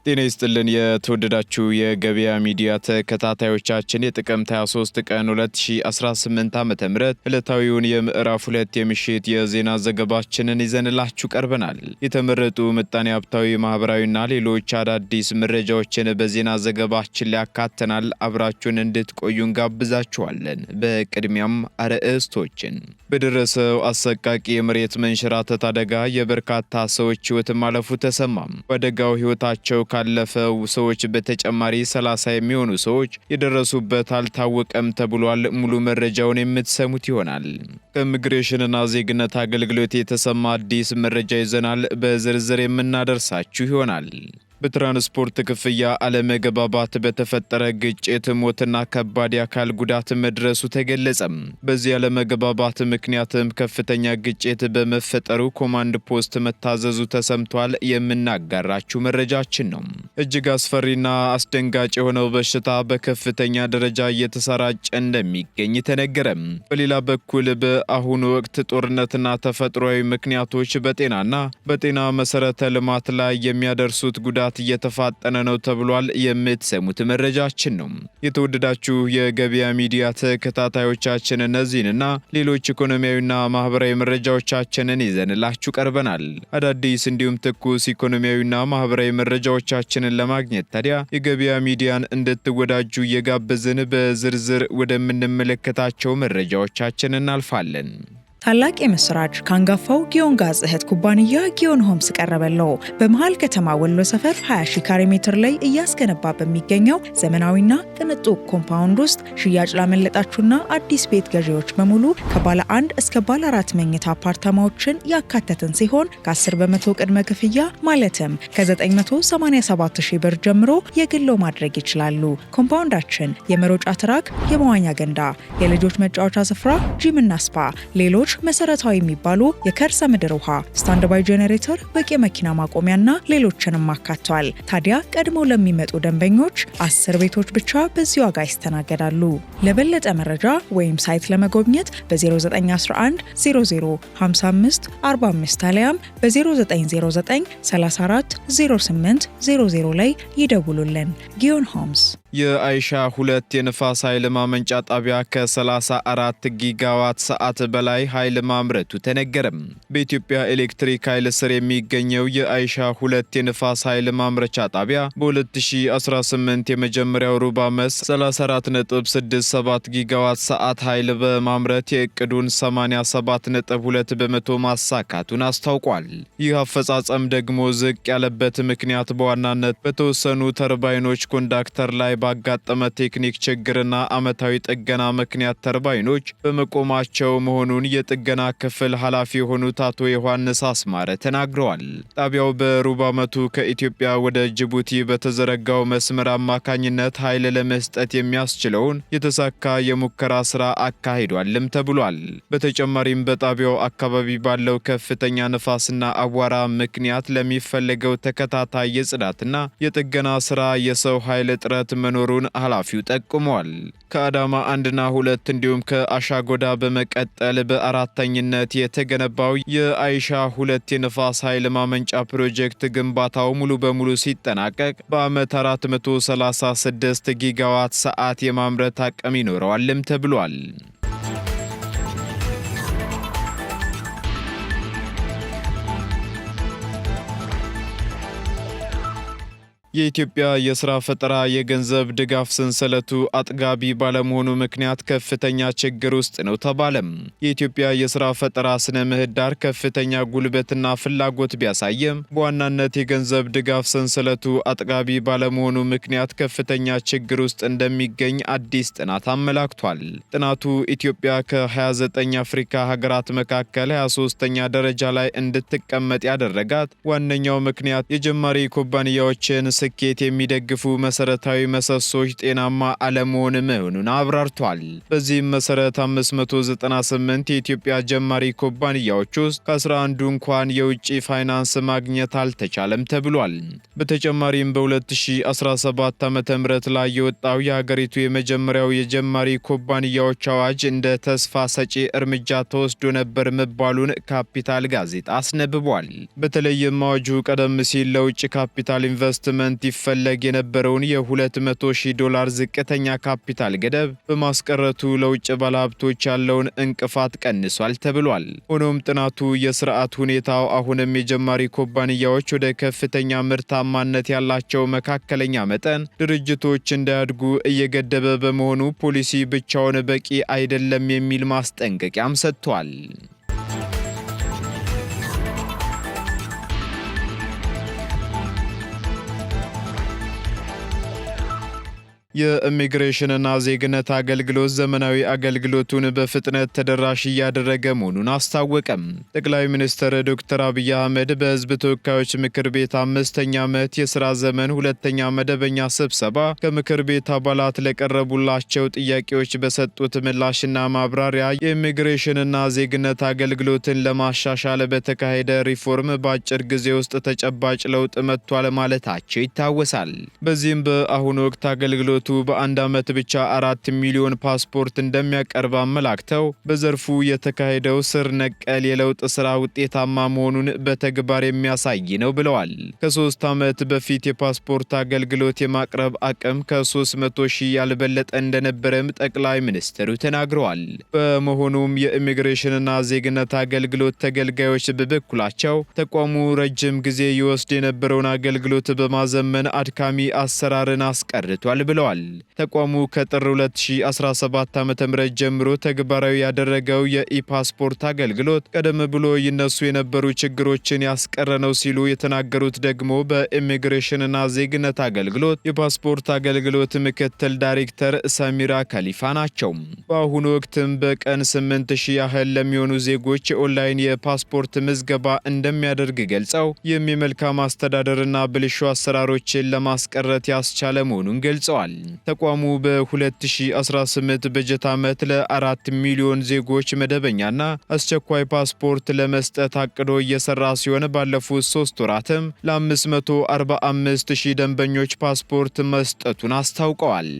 ጤና ይስጥልን የተወደዳችሁ የገበያ ሚዲያ ተከታታዮቻችን የጥቅምት 23 ቀን 2018 ዓ.ም ዕለታዊውን የምዕራፍ 2 የምሽት የዜና ዘገባችንን ይዘንላችሁ ቀርበናል። የተመረጡ ምጣኔ ሀብታዊ፣ ማህበራዊና ሌሎች አዳዲስ መረጃዎችን በዜና ዘገባችን ላይ አካተናል። አብራችሁን እንድትቆዩ እንጋብዛችኋለን። በቅድሚያም አርዕስቶችን በደረሰው አሰቃቂ የመሬት መንሸራተት አደጋ የበርካታ ሰዎች ሕይወት ማለፉ ተሰማም። በአደጋው ሕይወታቸው ካለፈው ሰዎች በተጨማሪ 30 የሚሆኑ ሰዎች የደረሱበት አልታወቀም ተብሏል። ሙሉ መረጃውን የምትሰሙት ይሆናል። ከኢሚግሬሽንና ዜግነት አገልግሎት የተሰማ አዲስ መረጃ ይዘናል። በዝርዝር የምናደርሳችሁ ይሆናል። በትራንስፖርት ክፍያ አለመግባባት በተፈጠረ ግጭት ሞትና ከባድ የአካል ጉዳት መድረሱ ተገለጸም። በዚህ አለመግባባት ምክንያትም ከፍተኛ ግጭት በመፈጠሩ ኮማንድ ፖስት መታዘዙ ተሰምቷል። የምናጋራችሁ መረጃችን ነው። እጅግ አስፈሪና አስደንጋጭ የሆነው በሽታ በከፍተኛ ደረጃ እየተሰራጨ እንደሚገኝ ተነገረም። በሌላ በኩል በአሁኑ ወቅት ጦርነትና ተፈጥሯዊ ምክንያቶች በጤና መሰረተ ልማት ላይ የሚያደርሱት ጉዳት እየተፋጠነ ነው ተብሏል። የምትሰሙት መረጃችን ነው። የተወደዳችሁ የገበያ ሚዲያ ተከታታዮቻችን እነዚህንና ሌሎች ኢኮኖሚያዊና ማህበራዊ መረጃዎቻችንን ይዘንላችሁ ቀርበናል። አዳዲስ እንዲሁም ትኩስ ኢኮኖሚያዊና ማህበራዊ መረጃዎቻችንን ለማግኘት ታዲያ የገበያ ሚዲያን እንድትወዳጁ እየጋበዝን በዝርዝር ወደምንመለከታቸው መረጃዎቻችን እናልፋለን። ታላቅ የምስራች ካንጋፋው ጊዮን ጋዝ እህት ኩባንያ ጊዮን ሆምስ ቀረበለው። በመሃል ከተማ ወሎ ሰፈር 20 ሺህ ካሬ ሜትር ላይ እያስገነባ በሚገኘው ዘመናዊና ቅንጡ ኮምፓውንድ ውስጥ ሽያጭ ላመለጣችሁና አዲስ ቤት ገዢዎች በሙሉ ከባለ 1 እስከ ባለ 4 መኝታ አፓርታማዎችን ያካተትን ሲሆን ከ10 በመቶ ቅድመ ክፍያ ማለትም ከ987 ሺህ ብር ጀምሮ የግሎ ማድረግ ይችላሉ። ኮምፓውንዳችን የመሮጫ ትራክ፣ የመዋኛ ገንዳ፣ የልጆች መጫወቻ ስፍራ፣ ጂምና ስፓ፣ ሌሎች መሰረታዊ የሚባሉ የከርሰ ምድር ውሃ፣ ስታንድ ባይ ጄኔሬተር፣ በቂ መኪና ማቆሚያና ሌሎችንም አካቷል። ታዲያ ቀድሞ ለሚመጡ ደንበኞች 10 ቤቶች ብቻ በዚህ ዋጋ ይስተናገዳሉ። ለበለጠ መረጃ ወይም ሳይት ለመጎብኘት በ0911 00 55 45 አሊያም በ0909 34 08 00 ላይ ይደውሉልን። ጊዮን ሆምስ። የአይሻ 2 የንፋስ ኃይል ማመንጫ ጣቢያ ከ34 ጊጋዋት ሰዓት በላይ ኃይል ማምረቱ ተነገረም። በኢትዮጵያ ኤሌክትሪክ ኃይል ስር የሚገኘው የአይሻ 2 የንፋስ ኃይል ማምረቻ ጣቢያ በ2018 የመጀመሪያው ሩብ ዓመት 34.67 ጊጋዋት ሰዓት ኃይል በማምረት የእቅዱን 87.2 በመቶ ማሳካቱን አስታውቋል። ይህ አፈጻጸም ደግሞ ዝቅ ያለበት ምክንያት በዋናነት በተወሰኑ ተርባይኖች ኮንዳክተር ላይ ባጋጠመ ቴክኒክ ችግርና ዓመታዊ ጥገና ምክንያት ተርባይኖች በመቆማቸው መሆኑን የጥገና ክፍል ኃላፊ የሆኑት አቶ ዮሐንስ አስማረ ተናግረዋል። ጣቢያው በሩብ ዓመቱ ከኢትዮጵያ ወደ ጅቡቲ በተዘረጋው መስመር አማካኝነት ኃይል ለመስጠት የሚያስችለውን የተሳካ የሙከራ ስራ አካሂዷልም ተብሏል። በተጨማሪም በጣቢያው አካባቢ ባለው ከፍተኛ ንፋስና አቧራ ምክንያት ለሚፈለገው ተከታታይ የጽዳትና የጥገና ስራ የሰው ኃይል እጥረት መኖሩን ኃላፊው ጠቁመዋል። ከአዳማ 1ና 2 እንዲሁም ከአሻጎዳ በመቀጠል በአራተኝነት የተገነባው የአይሻ 2 የንፋስ ኃይል ማመንጫ ፕሮጀክት ግንባታው ሙሉ በሙሉ ሲጠናቀቅ በዓመት 436 ጊጋዋት ሰዓት የማምረት አቅም ይኖረዋልም ተብሏል። የኢትዮጵያ የሥራ ፈጠራ የገንዘብ ድጋፍ ሰንሰለቱ አጥጋቢ ባለመሆኑ ምክንያት ከፍተኛ ችግር ውስጥ ነው ተባለም። የኢትዮጵያ የሥራ ፈጠራ ስነ ምህዳር ከፍተኛ ጉልበትና ፍላጎት ቢያሳየም በዋናነት የገንዘብ ድጋፍ ሰንሰለቱ አጥጋቢ ባለመሆኑ ምክንያት ከፍተኛ ችግር ውስጥ እንደሚገኝ አዲስ ጥናት አመላክቷል። ጥናቱ ኢትዮጵያ ከ29 አፍሪካ ሀገራት መካከል 23ኛ ደረጃ ላይ እንድትቀመጥ ያደረጋት ዋነኛው ምክንያት የጀማሪ ኩባንያዎችን ስኬት የሚደግፉ መሰረታዊ መሰሶች ጤናማ አለመሆን መሆኑን አብራርቷል። በዚህም መሰረት 598 የኢትዮጵያ ጀማሪ ኩባንያዎች ውስጥ ከ11 እንኳን የውጭ ፋይናንስ ማግኘት አልተቻለም ተብሏል። በተጨማሪም በ2017 ዓ.ም ላይ የወጣው የሀገሪቱ የመጀመሪያው የጀማሪ ኩባንያዎች አዋጅ እንደ ተስፋ ሰጪ እርምጃ ተወስዶ ነበር መባሉን ካፒታል ጋዜጣ አስነብቧል። በተለይም አዋጁ ቀደም ሲል ለውጭ ካፒታል ኢንቨስትመንት ትናንት ይፈለግ የነበረውን የ$200,000 ዝቅተኛ ካፒታል ገደብ በማስቀረቱ ለውጭ ባለሀብቶች ያለውን እንቅፋት ቀንሷል ተብሏል። ሆኖም ጥናቱ የስርዓት ሁኔታው አሁንም የጀማሪ ኩባንያዎች ወደ ከፍተኛ ምርታማነት ያላቸው መካከለኛ መጠን ድርጅቶች እንዳያድጉ እየገደበ በመሆኑ ፖሊሲ ብቻውን በቂ አይደለም የሚል ማስጠንቀቂያም ሰጥቷል። የኢሚግሬሽንና ዜግነት አገልግሎት ዘመናዊ አገልግሎቱን በፍጥነት ተደራሽ እያደረገ መሆኑን አስታወቀም። ጠቅላይ ሚኒስትር ዶክተር አብይ አህመድ በሕዝብ ተወካዮች ምክር ቤት 5ኛ ዓመት የሥራ ዘመን 2ኛ መደበኛ ስብሰባ ከምክር ቤት አባላት ለቀረቡላቸው ጥያቄዎች በሰጡት ምላሽና ማብራሪያ የኢሚግሬሽንና ዜግነት አገልግሎትን ለማሻሻል በተካሄደ ሪፎርም በአጭር ጊዜ ውስጥ ተጨባጭ ለውጥ መጥቷል ማለታቸው ይታወሳል። በዚህም በአሁኑ ወቅት አገልግሎቱ በአንድ ዓመት ብቻ 4 ሚሊዮን ፓስፖርት እንደሚያቀርብ አመላክተው በዘርፉ የተካሄደው ስር ነቀል የለውጥ ሥራ ውጤታማ መሆኑን በተግባር የሚያሳይ ነው ብለዋል። ከ3 ዓመት በፊት የፓስፖርት አገልግሎት የማቅረብ አቅም ከ300,000 ያልበለጠ እንደነበረም ጠቅላይ ሚኒስትሩ ተናግረዋል። በመሆኑም የኢሚግሬሽንና ዜግነት አገልግሎት ተገልጋዮች በበኩላቸው ተቋሙ ረጅም ጊዜ ይወስድ የነበረውን አገልግሎት በማዘመን አድካሚ አሰራርን አስቀርቷል ብለዋል። ተቋሙ ከጥር 2017 ዓ.ም ጀምሮ ተግባራዊ ያደረገው የኢፓስፖርት አገልግሎት ቀደም ብሎ ይነሱ የነበሩ ችግሮችን ያስቀረ ነው ሲሉ የተናገሩት ደግሞ በኢሚግሬሽንና ዜግነት አገልግሎት የፓስፖርት አገልግሎት ምክትል ዳይሬክተር ሰሚራ ከሊፋ ናቸው። በአሁኑ ወቅትም በቀን 8,000 ያህል ለሚሆኑ ዜጎች የኦንላይን የፓስፖርት ምዝገባ እንደሚያደርግ ገልጸው ይህም የመልካም አስተዳደርና ብልሹ አሰራሮችን ለማስቀረት ያስቻለ መሆኑን ገልጸዋል። ተቋሙ በ2018 በጀት ዓመት ለ4 ሚሊዮን ዜጎች መደበኛና አስቸኳይ ፓስፖርት ለመስጠት አቅዶ እየሰራ ሲሆን ባለፉት 3 ወራትም ለ545,000 ደንበኞች ፓስፖርት መስጠቱን አስታውቀዋል።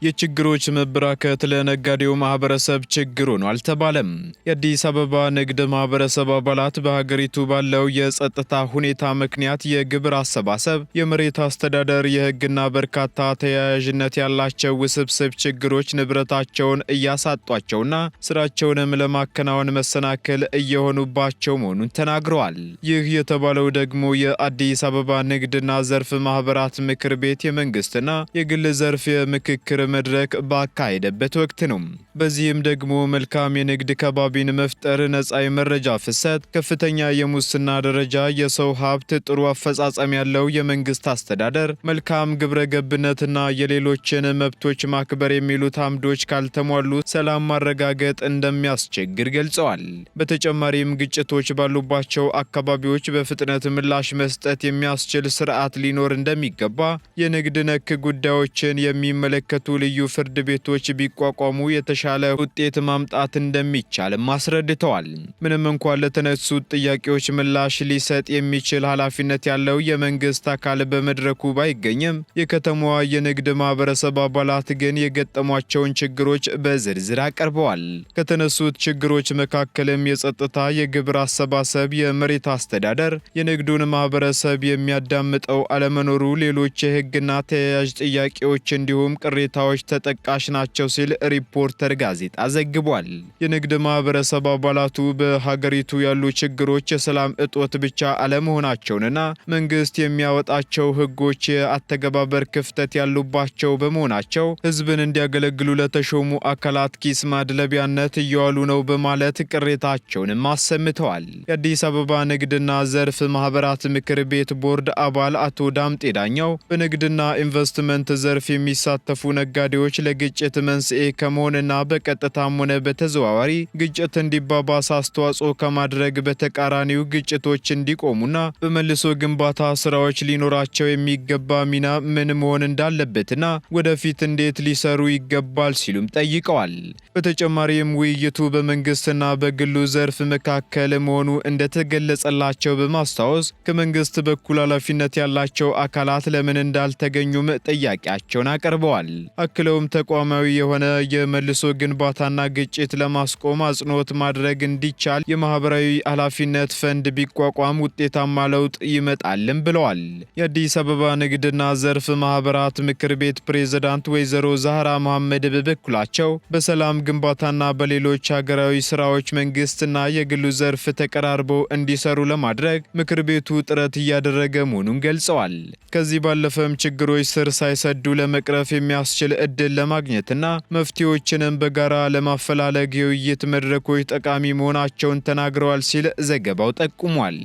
የችግሮች መበራከት ለነጋዴው ማህበረሰብ ችግር ሆኖ አልተባለም። የአዲስ አበባ ንግድ ማህበረሰብ አባላት በሀገሪቱ ባለው የጸጥታ ሁኔታ ምክንያት የግብር አሰባሰብ፣ የመሬት አስተዳደር፣ የሕግና በርካታ ተያያዥነት ያላቸው ውስብስብ ችግሮች ንብረታቸውን እያሳጧቸውና ስራቸውንም ለማከናወን መሰናክል እየሆኑባቸው መሆኑን ተናግረዋል። ይህ የተባለው ደግሞ የአዲስ አበባ ንግድና ዘርፍ ማህበራት ምክር ቤት የመንግስትና የግል ዘርፍ የምክክር መድረክ ባካሄደበት ወቅት ነው። በዚህም ደግሞ መልካም የንግድ ከባቢን መፍጠር፣ ነጻ የመረጃ ፍሰት፣ ከፍተኛ የሙስና ደረጃ፣ የሰው ሀብት፣ ጥሩ አፈጻጸም ያለው የመንግስት አስተዳደር፣ መልካም ግብረ ገብነትና የሌሎችን መብቶች ማክበር የሚሉት አምዶች ካልተሟሉ ሰላም ማረጋገጥ እንደሚያስቸግር ገልጸዋል። በተጨማሪም ግጭቶች ባሉባቸው አካባቢዎች በፍጥነት ምላሽ መስጠት የሚያስችል ስርዓት ሊኖር እንደሚገባ፣ የንግድ ነክ ጉዳዮችን የሚመለከቱ ልዩ ፍርድ ቤቶች ቢቋቋሙ የተሻለ ውጤት ማምጣት እንደሚቻልም አስረድተዋል። ምንም እንኳን ለተነሱት ጥያቄዎች ምላሽ ሊሰጥ የሚችል ኃላፊነት ያለው የመንግስት አካል በመድረኩ ባይገኝም የከተማዋ የንግድ ማህበረሰብ አባላት ግን የገጠሟቸውን ችግሮች በዝርዝር አቀርበዋል። ከተነሱት ችግሮች መካከልም የጸጥታ፣ የግብር አሰባሰብ፣ የመሬት አስተዳደር፣ የንግዱን ማህበረሰብ የሚያዳምጠው አለመኖሩ፣ ሌሎች የህግና ተያያዥ ጥያቄዎች እንዲሁም ቅሬታዎች ተጠቃሽ ናቸው ሲል ሪፖርተር ጋዜጣ ዘግቧል። የንግድ ማህበረሰብ አባላቱ በሀገሪቱ ያሉ ችግሮች የሰላም እጦት ብቻ አለመሆናቸውንና መንግስት የሚያወጣቸው ህጎች የአተገባበር ክፍተት ያሉባቸው በመሆናቸው ህዝብን እንዲያገለግሉ ለተሾሙ አካላት ኪስ ማድለቢያነት እየዋሉ ነው በማለት ቅሬታቸውንም አሰምተዋል። የአዲስ አበባ ንግድና ዘርፍ ማህበራት ምክር ቤት ቦርድ አባል አቶ ዳምጤ ዳኛው በንግድና ኢንቨስትመንት ዘርፍ የሚሳተፉ ነጋዴዎች ለግጭት መንስኤ ከመሆንና በቀጥታም ሆነ በተዘዋዋሪ ግጭት እንዲባባስ አስተዋጽኦ ከማድረግ በተቃራኒው ግጭቶች እንዲቆሙና በመልሶ ግንባታ ስራዎች ሊኖራቸው የሚገባ ሚና ምን መሆን እንዳለበትና ወደፊት እንዴት ሊሰሩ ይገባል ሲሉም ጠይቀዋል። በተጨማሪም ውይይቱ በመንግስትና በግሉ ዘርፍ መካከል መሆኑ እንደተገለጸላቸው በማስታወስ ከመንግስት በኩል ኃላፊነት ያላቸው አካላት ለምን እንዳልተገኙም ጥያቄያቸውን አቀርበዋል። አክለውም ተቋማዊ የሆነ የመልሶ ግንባታና ግጭት ለማስቆም አጽንኦት ማድረግ እንዲቻል የማህበራዊ ኃላፊነት ፈንድ ቢቋቋም ውጤታማ ለውጥ ይመጣልም ብለዋል። የአዲስ አበባ ንግድና ዘርፍ ማህበራት ምክር ቤት ፕሬዝዳንት ወይዘሮ ዛህራ መሐመድ በበኩላቸው በሰላም ግንባታና በሌሎች ሀገራዊ ስራዎች መንግስትና የግሉ ዘርፍ ተቀራርበው እንዲሰሩ ለማድረግ ምክር ቤቱ ጥረት እያደረገ መሆኑን ገልጸዋል። ከዚህ ባለፈም ችግሮች ስር ሳይሰዱ ለመቅረፍ የሚያስችል እድል ለማግኘትና መፍትሄዎችንም በጋራ ለማፈላለግ የውይይት መድረኮች ጠቃሚ መሆናቸውን ተናግረዋል ሲል ዘገባው ጠቁሟል።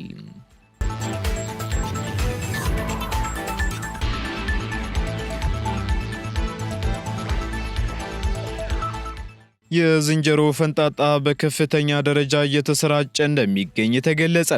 የዝንጀሮ ፈንጣጣ በከፍተኛ ደረጃ እየተሰራጨ እንደሚገኝ ተገለጸ።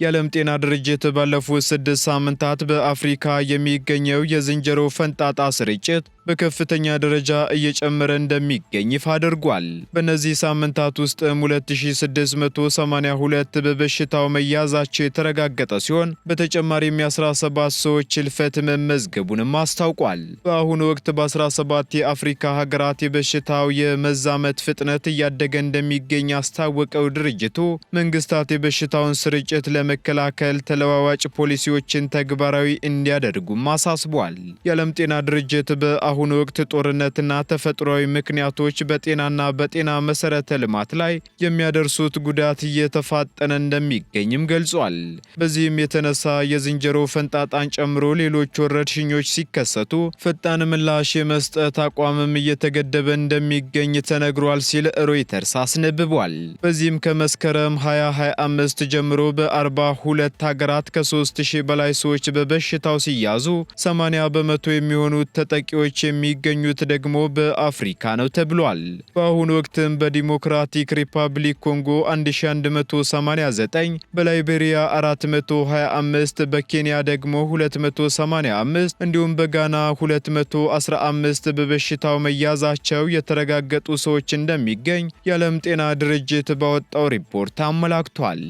የዓለም ጤና ድርጅት ባለፉት 6 ሳምንታት በአፍሪካ የሚገኘው የዝንጀሮ ፈንጣጣ ስርጭት በከፍተኛ ደረጃ እየጨመረ እንደሚገኝ ይፋ አድርጓል። በእነዚህ ሳምንታት ውስጥ 2682 በበሽታው መያዛቸው የተረጋገጠ ሲሆን በተጨማሪም የ17 ሰዎች ህልፈት መመዝገቡንም አስታውቋል። በአሁኑ ወቅት በ17 የአፍሪካ ሀገራት የበሽታው የመዛመት ፍጥነት እያደገ እንደሚገኝ ያስታወቀው ድርጅቱ መንግስታት የበሽታውን ስርጭት ለመከላከል ተለዋዋጭ ፖሊሲዎችን ተግባራዊ እንዲያደርጉም አሳስቧል። የዓለም ጤና ድርጅት በአሁኑ ወቅት ጦርነትና ተፈጥሯዊ ምክንያቶች በጤናና በጤና መሰረተ ልማት ላይ የሚያደርሱት ጉዳት እየተፋጠነ እንደሚገኝም ገልጿል። በዚህም የተነሳ የዝንጀሮ ፈንጣጣን ጨምሮ ሌሎች ወረርሽኞች ሲከሰቱ ፈጣን ምላሽ የመስጠት አቋምም እየተገደበ እንደሚገኝ ተነግሯል ሲል ሮይተርስ አስነብቧል። በዚህም ከመስከረም 2025 ጀምሮ በ42 ሀገራት ከ3000 በላይ ሰዎች በበሽታው ሲያዙ 80 በመቶ የሚሆኑት ተጠቂዎች የሚገኙት ደግሞ በአፍሪካ ነው ተብሏል። በአሁኑ ወቅትም በዲሞክራቲክ ሪፐብሊክ ኮንጎ 1189፣ በላይቤሪያ 425፣ በኬንያ ደግሞ 285 እንዲሁም በጋና 215 በበሽታው መያዛቸው የተረጋገጡ ሰዎች እንደሚገኝ የዓለም ጤና ድርጅት ባወጣው ሪፖርት አመላክቷል።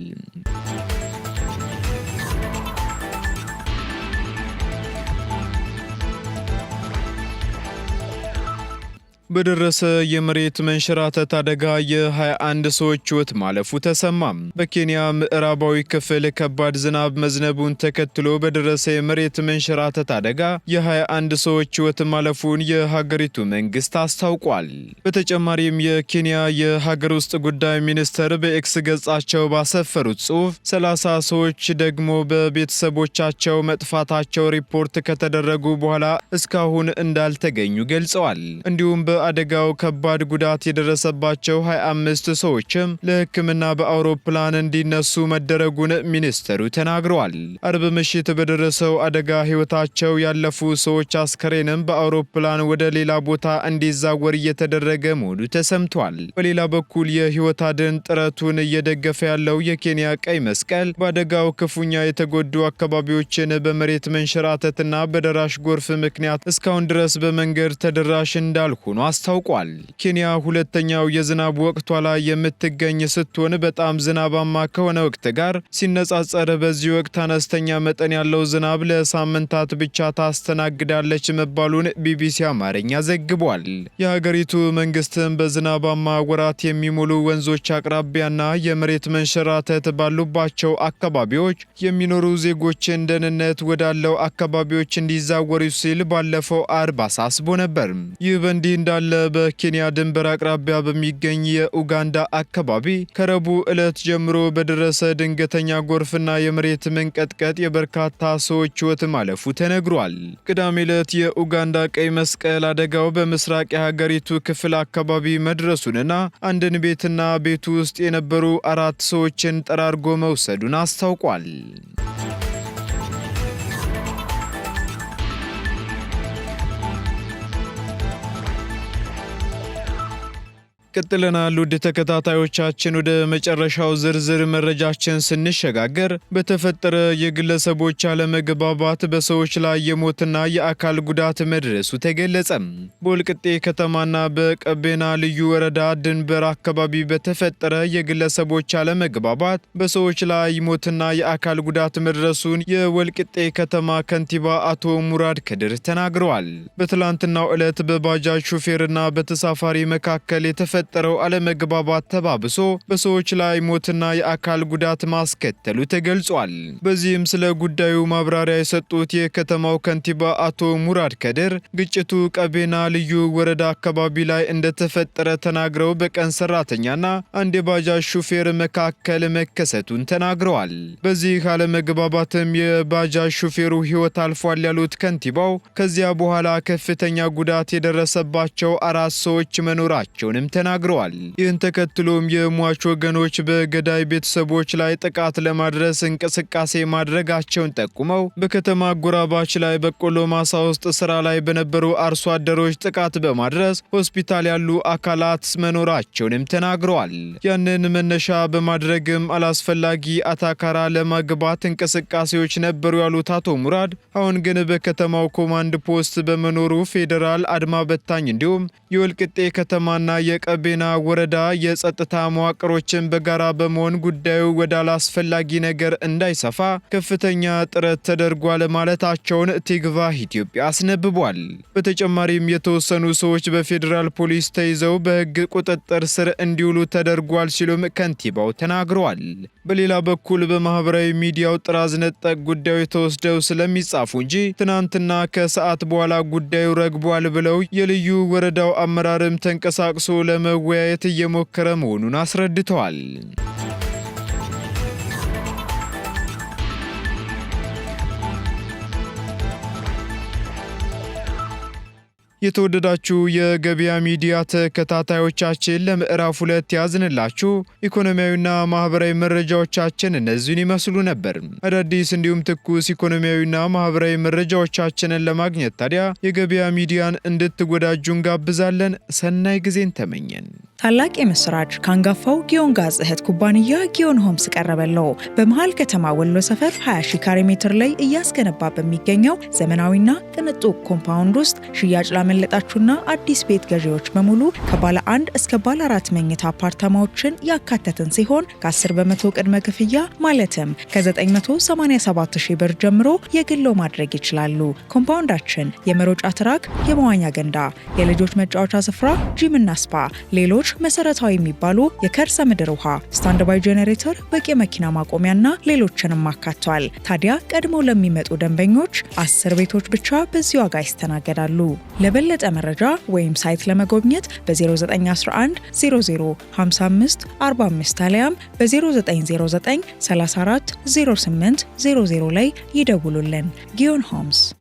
በደረሰ የመሬት መንሸራተት አደጋ የ21 ሰዎች ሕይወት ማለፉ ተሰማም። በኬንያ ምዕራባዊ ክፍል ከባድ ዝናብ መዝነቡን ተከትሎ በደረሰ የመሬት መንሸራተት አደጋ የ21 ሰዎች ሕይወት ማለፉን የሀገሪቱ መንግስት አስታውቋል። በተጨማሪም የኬንያ የሀገር ውስጥ ጉዳይ ሚኒስትር በኤክስ ገጻቸው ባሰፈሩት ጽሑፍ 30 ሰዎች ደግሞ በቤተሰቦቻቸው መጥፋታቸው ሪፖርት ከተደረጉ በኋላ እስካሁን እንዳልተገኙ ገልጸዋል። እንዲሁም በአደጋው ከባድ ጉዳት የደረሰባቸው 25 ሰዎችም ለሕክምና በአውሮፕላን እንዲነሱ መደረጉን ሚኒስተሩ ተናግረዋል። አርብ ምሽት በደረሰው አደጋ ሕይወታቸው ያለፉ ሰዎች አስከሬንም በአውሮፕላን ወደ ሌላ ቦታ እንዲዛወር እየተደረገ መሆኑ ተሰምቷል። በሌላ በኩል የሕይወት አድን ጥረቱን እየደገፈ ያለው የኬንያ ቀይ መስቀል በአደጋው ክፉኛ የተጎዱ አካባቢዎችን በመሬት መንሸራተትና በደራሽ ጎርፍ ምክንያት እስካሁን ድረስ በመንገድ ተደራሽ እንዳልሆኑ አስታውቋል። ኬንያ ሁለተኛው የዝናብ ወቅቷ ላይ የምትገኝ ስትሆን በጣም ዝናባማ ከሆነ ወቅት ጋር ሲነጻጸር በዚህ ወቅት አነስተኛ መጠን ያለው ዝናብ ለሳምንታት ብቻ ታስተናግዳለች መባሉን ቢቢሲ አማርኛ ዘግቧል። የሀገሪቱ መንግስትም በዝናባማ ወራት የሚሞሉ ወንዞች አቅራቢያና የመሬት መንሸራተት ባሉባቸው አካባቢዎች የሚኖሩ ዜጎችን ደህንነት ወዳለው አካባቢዎች እንዲዛወሩ ሲል ባለፈው አርብ አሳስቦ ነበር። ይህ በእንዲህ እንዳለ በኬንያ ድንበር አቅራቢያ በሚገኝ የኡጋንዳ አካባቢ ከረቡዕ ዕለት ጀምሮ በደረሰ ድንገተኛ ጎርፍና የመሬት መንቀጥቀጥ የበርካታ ሰዎች ሕይወት ማለፉ ተነግሯል። ቅዳሜ ዕለት የኡጋንዳ ቀይ መስቀል አደጋው በምስራቅ የሀገሪቱ ክፍል አካባቢ መድረሱንና አንድን ቤትና ቤቱ ውስጥ የነበሩ 4 ሰዎችን ጠራርጎ መውሰዱን አስታውቋል። ቀጥለናል። ውድ ተከታታዮቻችን ወደ መጨረሻው ዝርዝር መረጃችን ስንሸጋገር በተፈጠረ የግለሰቦች አለመግባባት በሰዎች ላይ የሞትና የአካል ጉዳት መድረሱ ተገለጸ። በወልቂጤ ከተማና በቀቤና ልዩ ወረዳ ድንበር አካባቢ በተፈጠረ የግለሰቦች አለመግባባት በሰዎች ላይ ሞትና የአካል ጉዳት መድረሱን የወልቂጤ ከተማ ከንቲባ አቶ ሙራድ ከድር ተናግረዋል። በትላንትናው ዕለት በባጃጅ ሹፌርና በተሳፋሪ መካከል የተፈጠረው አለመግባባት ተባብሶ በሰዎች ላይ ሞትና የአካል ጉዳት ማስከተሉ ተገልጿል። በዚህም ስለ ጉዳዩ ማብራሪያ የሰጡት የከተማው ከንቲባ አቶ ሙራድ ከድር ግጭቱ ቀቤና ልዩ ወረዳ አካባቢ ላይ እንደተፈጠረ ተናግረው በቀን ሰራተኛና አንድ የባጃጅ ሹፌር መካከል መከሰቱን ተናግረዋል። በዚህ አለመግባባትም የባጃጅ ሹፌሩ ሕይወት አልፏል ያሉት ከንቲባው ከዚያ በኋላ ከፍተኛ ጉዳት የደረሰባቸው 4 ሰዎች መኖራቸውንም ተናግረዋል። ይህን ተከትሎም የሟች ወገኖች በገዳይ ቤተሰቦች ላይ ጥቃት ለማድረስ እንቅስቃሴ ማድረጋቸውን ጠቁመው በከተማ አጎራባች ላይ በቆሎ ማሳ ውስጥ ስራ ላይ በነበሩ አርሶ አደሮች ጥቃት በማድረስ ሆስፒታል ያሉ አካላት መኖራቸውንም ተናግረዋል። ያንን መነሻ በማድረግም አላስፈላጊ አታካራ ለማግባት እንቅስቃሴዎች ነበሩ ያሉት አቶ ሙራድ አሁን ግን በከተማው ኮማንድ ፖስት በመኖሩ ፌዴራል አድማ በታኝ እንዲሁም የወልቂጤ ከተማና የቀቤና ወረዳ የጸጥታ መዋቅሮችን በጋራ በመሆን ጉዳዩ ወደ አላስፈላጊ ነገር እንዳይሰፋ ከፍተኛ ጥረት ተደርጓል ማለታቸውን ቲግቫህ ኢትዮጵያ አስነብቧል። በተጨማሪም የተወሰኑ ሰዎች በፌዴራል ፖሊስ ተይዘው በሕግ ቁጥጥር ስር እንዲውሉ ተደርጓል ሲሉም ከንቲባው ተናግረዋል። በሌላ በኩል በማህበራዊ ሚዲያው ጥራዝ ነጠቅ ጉዳዮች ተወስደው ስለሚጻፉ እንጂ ትናንትና ከሰዓት በኋላ ጉዳዩ ረግቧል ብለው የልዩ ወረዳው አመራርም ተንቀሳቅሶ ለመወያየት እየሞከረ መሆኑን አስረድተዋል። የተወደዳችሁ የገበያ ሚዲያ ተከታታዮቻችን ለምዕራፍ 2 ያዝንላችሁ ኢኮኖሚያዊና ማህበራዊ መረጃዎቻችን እነዚህን ይመስሉ ነበር። አዳዲስ እንዲሁም ትኩስ ኢኮኖሚያዊና ማህበራዊ መረጃዎቻችንን ለማግኘት ታዲያ የገበያ ሚዲያን እንድትወዳጁ እንጋብዛለን። ሰናይ ጊዜን ተመኘን። ታላቅ የምስራች ካንጋፋው ጊዮን ጋዝ እህት ኩባንያ ጊዮን ሆምስ ቀረበለው። በመሃል ከተማ ወሎ ሰፈር 20 ሺህ ካሬ ሜትር ላይ እያስገነባ በሚገኘው ዘመናዊና ቅንጡ ኮምፓውንድ ውስጥ ሽያጭ ላመለጣችሁና አዲስ ቤት ገዢዎች በሙሉ ከባለ 1 እስከ ባለ 4 መኝታ አፓርታማዎችን ያካተትን ሲሆን ከ10 በመቶ ቅድመ ክፍያ ማለትም ከ987 ሺህ ብር ጀምሮ የግሎ ማድረግ ይችላሉ። ኮምፓውንዳችን የመሮጫ ትራክ፣ የመዋኛ ገንዳ፣ የልጆች መጫወቻ ስፍራ፣ ጂምና ስፓ፣ ሌሎች መሰረታዊ የሚባሉ የከርሰ ምድር ውሃ፣ ስታንድ ባይ ጄኔሬተር፣ በቂ መኪና ማቆሚያና ሌሎችንም አካቷል። ታዲያ ቀድሞ ለሚመጡ ደንበኞች 10 ቤቶች ብቻ በዚህ ዋጋ ይስተናገዳሉ። ለበለጠ መረጃ ወይም ሳይት ለመጎብኘት በ0911 00 55 45 አሊያም በ0909 34 08 00 ላይ ይደውሉልን። ጊዮን ሆምስ